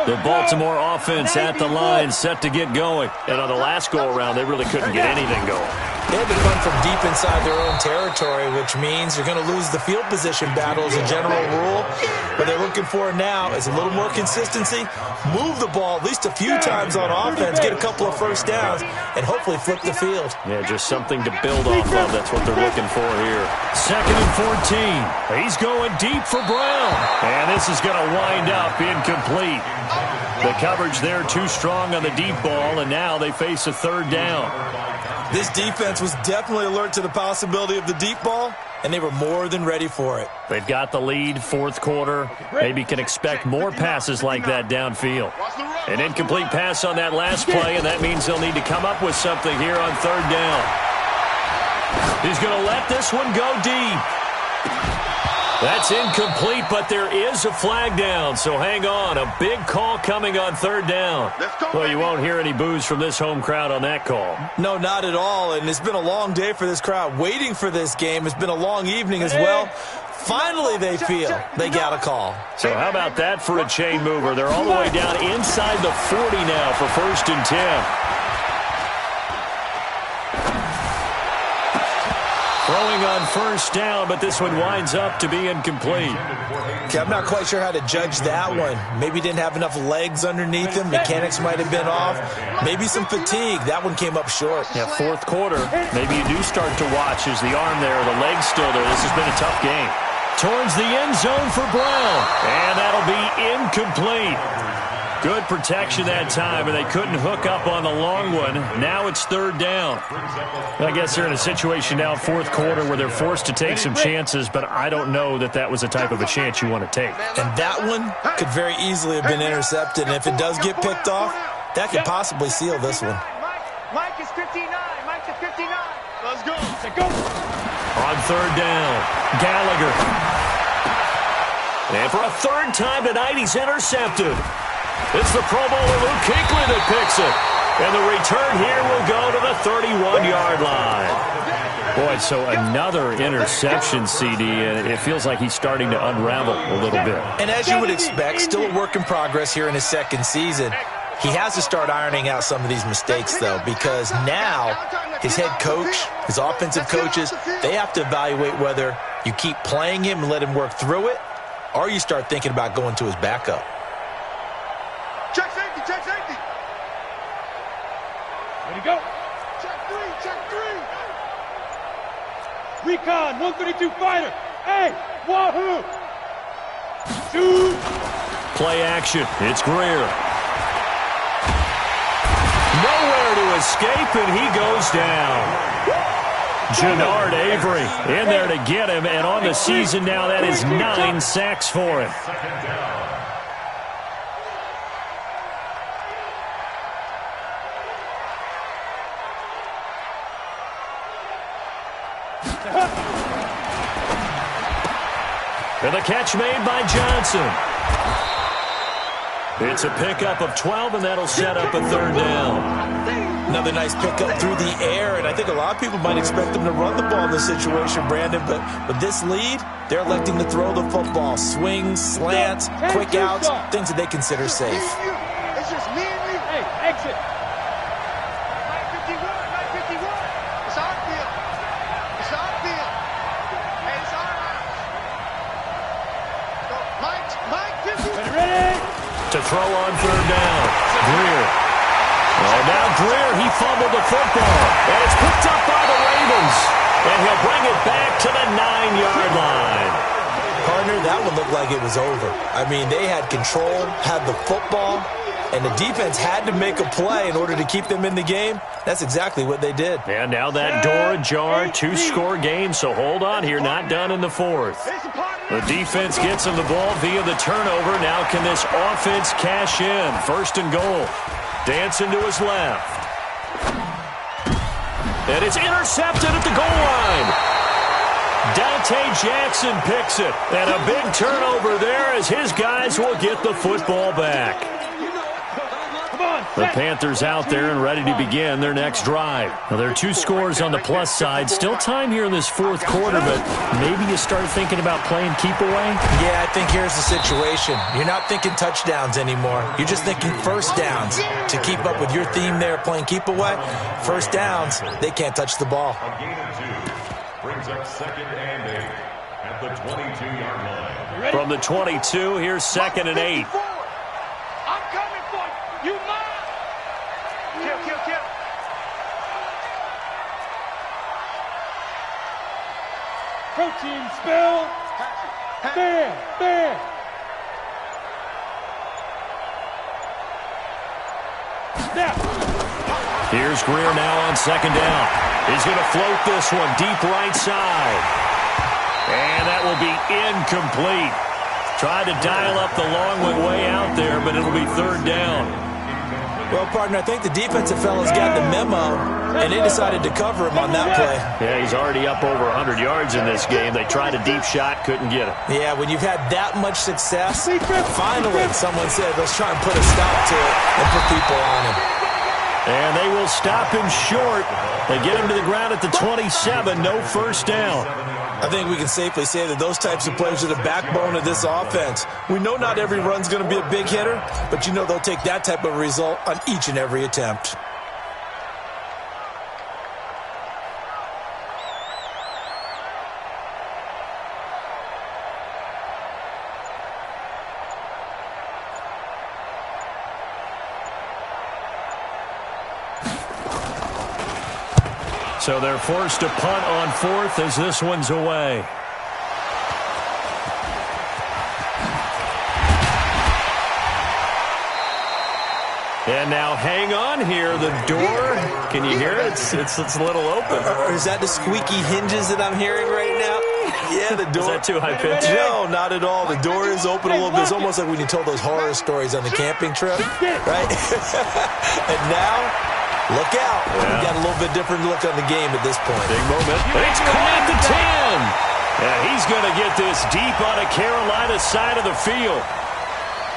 S1: The Baltimore offense at the line set to get going. And on the last go-around, they really couldn't get anything going.
S3: They had to run from deep inside their own territory, which means you're going to lose the field position battle as a general rule. What they're looking for now is a little more consistency, move the ball at least a few times on offense, get a couple of first downs, and hopefully flip the field.
S1: Yeah, just something to build off of. That's what they're looking for here. 2nd and 14. He's going deep for Brown. And this is going to wind up incomplete. The coverage there too strong on the deep ball, and now they face a 3rd down.
S3: This defense was definitely alert to the possibility of the deep ball, and they were more than ready for it.
S1: They've got the lead, 4th quarter. Maybe can expect more passes like that downfield. An incomplete pass on that last play, and that means they'll need to come up with something here on 3rd down. He's going to let this one go deep. That's incomplete, but there is a flag down, so hang on. A big call coming on third down. Well, you won't hear any boos from this home crowd on that call.
S3: No, not at all, and it's been a long day for this crowd waiting for this game. It's been a long evening as well. Finally, they feel they got a call.
S1: So how about that for a chain mover? They're all the way down inside the 40 now for 1st and 10. Throwing on first down, but this one winds up to be incomplete.
S3: Okay, I'm not quite sure how to judge that one. Maybe he didn't have enough legs underneath him. Mechanics might have been off. Maybe some fatigue. That one came up short.
S1: Yeah, fourth quarter. Maybe you do start to watch as the arm there, the leg's still there. This has been a tough game. Towards the end zone for Brown. And that'll be incomplete. Good protection that time, and they couldn't hook up on the long one. Now it's third down. I guess they're in a situation now, fourth quarter, where they're forced to take some chances, but I don't know that that was the type of a chance you want to take.
S3: And that one could very easily have been intercepted, and if it does get picked off, that could possibly seal this one.
S2: Mike is 59. Mike is 59. Let's go. Let's go.
S1: On third down, Gallagher. And for a third time tonight, he's intercepted. It's the Pro Bowler Luke Kuechly that picks it. And the return here will go to the 31-yard line. Boy, so another interception, CD, and it feels like he's starting to unravel a little bit.
S3: And as you would expect, still a work in progress here in his second season. He has to start ironing out some of these mistakes, though, because now his head coach, his offensive coaches, they have to evaluate whether you keep playing him and let him work through it, or you start thinking about going to his backup.
S2: Check safety, check safety. Ready to go. Check three. Recon, 132 fighter. Hey, wahoo. Two.
S1: Play action. It's Greer. Nowhere to escape, and he goes down. Jannard Avery in there to get him, and on the season now, that is 9 sacks for him. And the catch made by Johnson. It's a pickup of 12, and that'll set up a third down.
S3: Another nice pickup through the air, and I think a lot of people might expect them to run the ball in this situation, Brandon, but with this lead, they're electing to throw the football. Swings, slants, quick outs, things that they consider safe.
S2: It's just me and you. Hey, exit. 951. It's our field. It's our field. Hey, it's our house. So, Mike, 50. Ready?
S1: To throw on third down. Greer. Oh, now Greer, he fumbled the football. And it's picked up by the Ravens. And he'll bring it back to the 9-yard line.
S3: Partner, that one looked like it was over. I mean, they had control, had the football, and the defense had to make a play in order to keep them in the game. That's exactly what they did.
S1: And now that door ajar, 2-score game, so hold on here, not done in the fourth. The defense gets him the ball via the turnover. Now can this offense cash in? 1st and goal. Dancing to his left. And it's intercepted at the goal line. Dante Jackson picks it. And a big turnover there as his guys will get the football back. The Panthers out there and ready to begin their next drive. Now, there are 2 scores on the plus side. Still time here in this fourth quarter, but maybe you start thinking about playing keep away?
S3: Yeah, I think here's the situation. You're not thinking touchdowns anymore. You're just thinking first downs. To keep up with your theme there, playing keep away, first downs, they can't touch the ball.
S4: A gain of 2 brings up 2nd and 8 at the 22-yard line.
S1: From the 22, here's 2nd and 8.
S2: I'm coming for you. You mine. Kill. Protein spill. There. Snap.
S1: Here's Greer now on 2nd down. He's going to float this one deep right side. And that will be incomplete. Tried to dial up the long one way out there, but it'll be 3rd down.
S3: Well, partner, I think the defensive fellas got the memo. and they decided to cover him on that play.
S1: Yeah, he's already up over 100 yards in this game. They tried a deep shot, couldn't get him.
S3: Yeah, when you've had that much success, finally someone said, let's try and put a stop to it and put people on him.
S1: And they will stop him short. They get him to the ground at the 27, no first down.
S3: I think we can safely say that those types of players are the backbone of this offense. We know not every run's going to be a big hitter, but you know they'll take that type of result on each and every attempt.
S1: So they're forced to punt on fourth as this one's away. And now hang on here. The door, can you hear it? It's a little open.
S3: Is that the squeaky hinges that I'm hearing right now? Yeah, the door.
S1: Is that too high pitched?
S3: No, not at all. The door is open a little bit. It's almost like when you told those horror stories on the camping trip, right? And now, look out. Yeah. We got a little bit different look on the game at this point.
S1: Big moment. It's caught at the 10. Yeah, he's going to get this deep on a Carolina side of the field.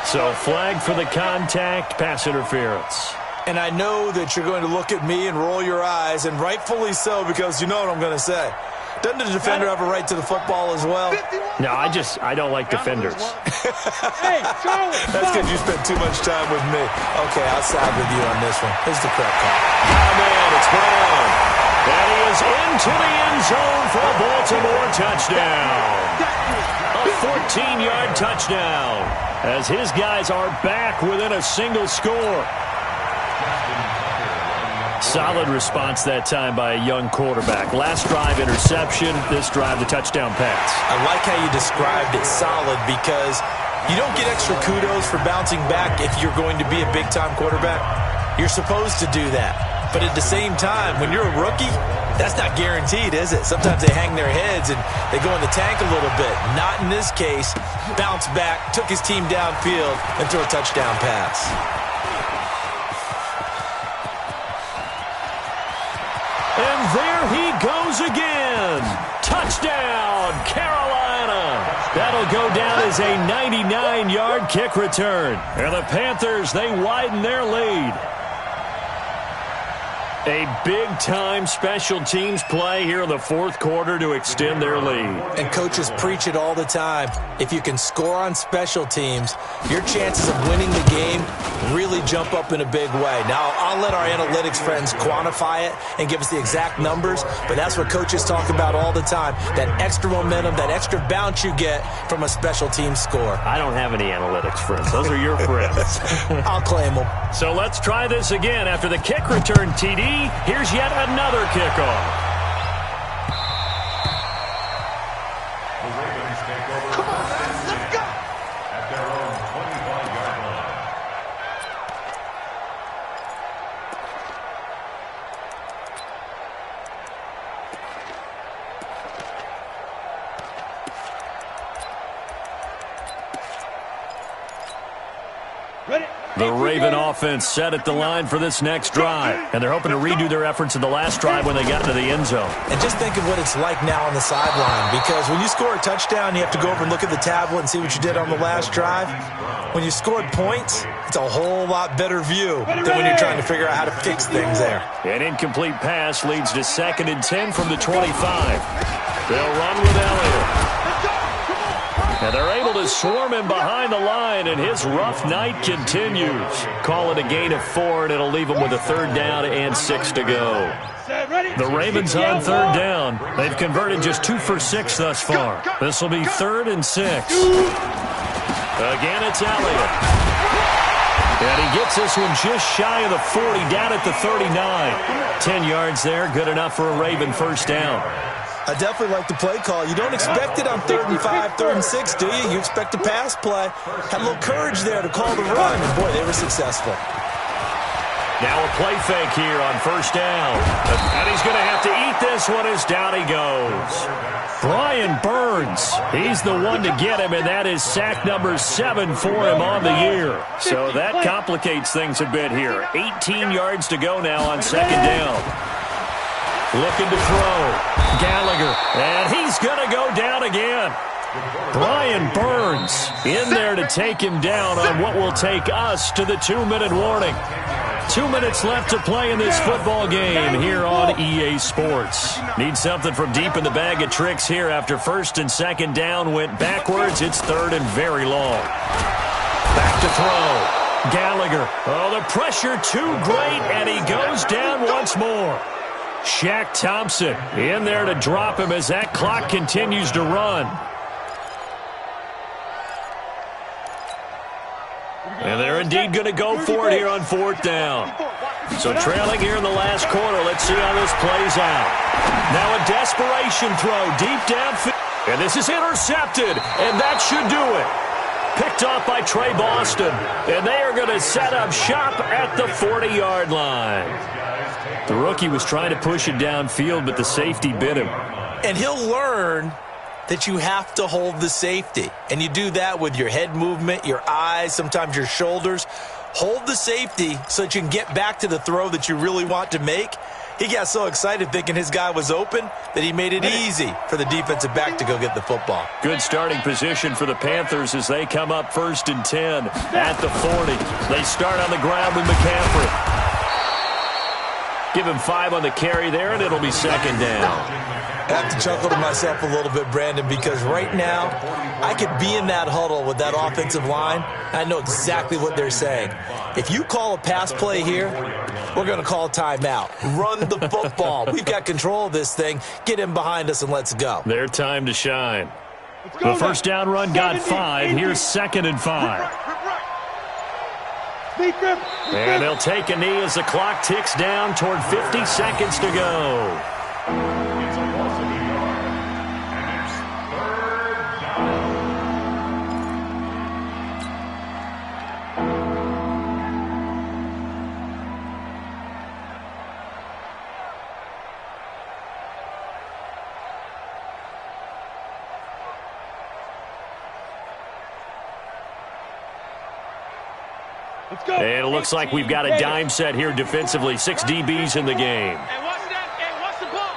S1: So flag for the contact, pass interference.
S3: And I know that you're going to look at me and roll your eyes, and rightfully so, because you know what I'm going to say. Doesn't the defender have a right to the football as well?
S1: No, I don't like defenders.
S2: Hey, Charlie!
S3: That's because you spent too much time with me. Okay, I'll side with you on this one. Here's the correct call.
S1: Oh, man, it's Brown. And he is into the end zone for a Baltimore touchdown. A 14-yard touchdown as his guys are back within a single score. Solid response that time by a young quarterback. Last drive, interception. This drive, the touchdown pass.
S3: I like how you described it solid because you don't get extra kudos for bouncing back if you're going to be a big-time quarterback. You're supposed to do that. But at the same time, when you're a rookie, that's not guaranteed, is it? Sometimes they hang their heads and they go in the tank a little bit. Not in this case. Bounce back, took his team downfield, and threw a touchdown pass.
S1: And there he goes again. Touchdown, Carolina. That'll go down as a 99-yard kick return. And the Panthers, they widen their lead. A big-time special teams play here in the fourth quarter to extend their lead.
S3: And coaches preach it all the time. If you can score on special teams, your chances of winning the game really jump up in a big way. Now, I'll let our analytics friends quantify it and give us the exact numbers, but that's what coaches talk about all the time. That extra momentum, that extra bounce you get from a special team score.
S1: I don't have any analytics friends. Those are your friends.
S3: I'll claim them.
S1: So let's try this again. After the kick return TD, here's yet another kickoff.
S5: Come on, guys, let's go!
S4: At their own 25-yard line.
S2: Ready?
S1: The Raven offense set at the line for this next drive. And they're hoping to redo their efforts in the last drive when they got into the end zone.
S3: And just think of what it's like now on the sideline, because when you score a touchdown, you have to go over and look at the tablet and see what you did on the last drive. When you scored points, it's a whole lot better view than when you're trying to figure out how to fix things there.
S1: An incomplete pass leads to 2nd and 10 from the 25. They'll run with Elliott. And they're able to swarm him behind the line, and his rough night continues. Call it a gain of 4, and it'll leave him with a 3rd down and 6 to go. The Ravens on 3rd down. They've converted just 2 for 6 thus far. This will be 3rd and 6. Again, it's Elliott. And he gets this one just shy of the 40, down at the 39. 10 yards there, good enough for a Raven first down.
S3: I definitely like the play call. You don't expect it on 3rd and 5, 3rd and 6, do you? You expect a pass play. Had a little courage there to call the run, and boy, they were successful.
S1: Now a play fake here on first down. And he's going to have to eat this one as down he goes. Brian Burns, he's the one to get him, and that is sack number 7 for him on the year. So that complicates things a bit here. 18 yards to go now on 2nd down. Looking to throw. Gallagher. And he's going to go down again. Brian Burns in there to take him down on what will take us to the 2-minute warning. 2 minutes left to play in this football game here on EA Sports. Need something from deep in the bag of tricks here after first and second down went backwards. It's third and very long. Back to throw. Gallagher. Oh, the pressure too great, and he goes down once more. Shaq Thompson in there to drop him as that clock continues to run. And they're indeed going to go for it here on fourth down. So trailing here in the last quarter. Let's see how this plays out. Now a desperation throw deep downfield. And this is intercepted, and that should do it. Picked off by Trey Boston. And they are going to set up shop at the 40-yard line. The rookie was trying to push it downfield, but the safety bit him.
S3: And he'll learn that you have to hold the safety. And you do that with your head movement, your eyes, sometimes your shoulders. Hold the safety so that you can get back to the throw that you really want to make. He got so excited thinking his guy was open that he made it easy for the defensive back to go get the football.
S1: Good starting position for the Panthers as they come up first and 10 at the 40. They start on the ground with McCaffrey. Give him 5 on the carry there, and it'll be second down.
S3: I have to chuckle to myself a little bit, Brandon, because right now I could be in that huddle with that offensive line. I know exactly what they're saying. If you call a pass play here, we're going to call timeout. Run the football. We've got control of this thing. Get him behind us and let's go.
S1: Their time to shine. The first down run got 5. Here's second and 5. And they'll take a knee as the clock ticks down toward 50 seconds to go.
S4: It's a loss of a yard. And it's third down.
S1: And it looks like we've got a dime set here defensively. 6 DBs in the game.
S2: And watch that. And watch the ball.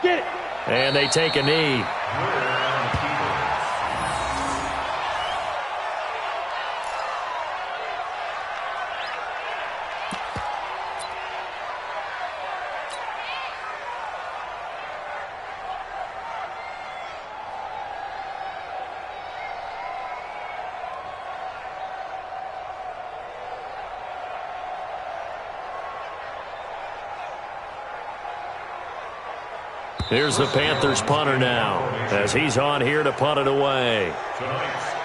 S2: Get it.
S1: And they take a knee. Here's the Panthers punter now as he's on here to punt it away.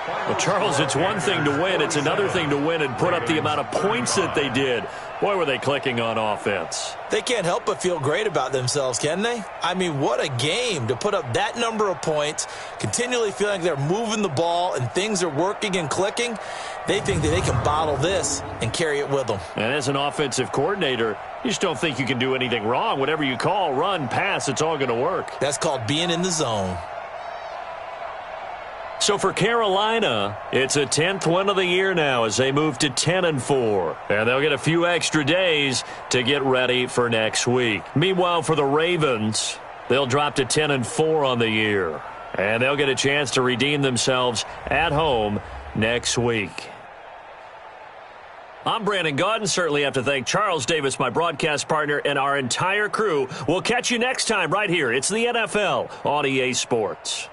S1: Well, Charles, it's one thing to win. It's another thing to win and put up the amount of points that they did. Boy, were they clicking on offense.
S3: They can't help but feel great about themselves, can they? I mean, what a game to put up that number of points, continually feeling like they're moving the ball and things are working and clicking. They think that they can bottle this and carry it with them.
S1: And as an offensive coordinator, you just don't think you can do anything wrong. Whatever you call, run, pass, it's all going to work.
S3: That's called being in the zone.
S1: So for Carolina, it's a 10th win of the year now as they move to 10-4. And they'll get a few extra days to get ready for next week. Meanwhile, for the Ravens, they'll drop to 10-4 on the year. And they'll get a chance to redeem themselves at home next week. I'm Brandon Gaudin. Certainly have to thank Charles Davis, my broadcast partner, and our entire crew. We'll catch you next time right here. It's the NFL on EA Sports.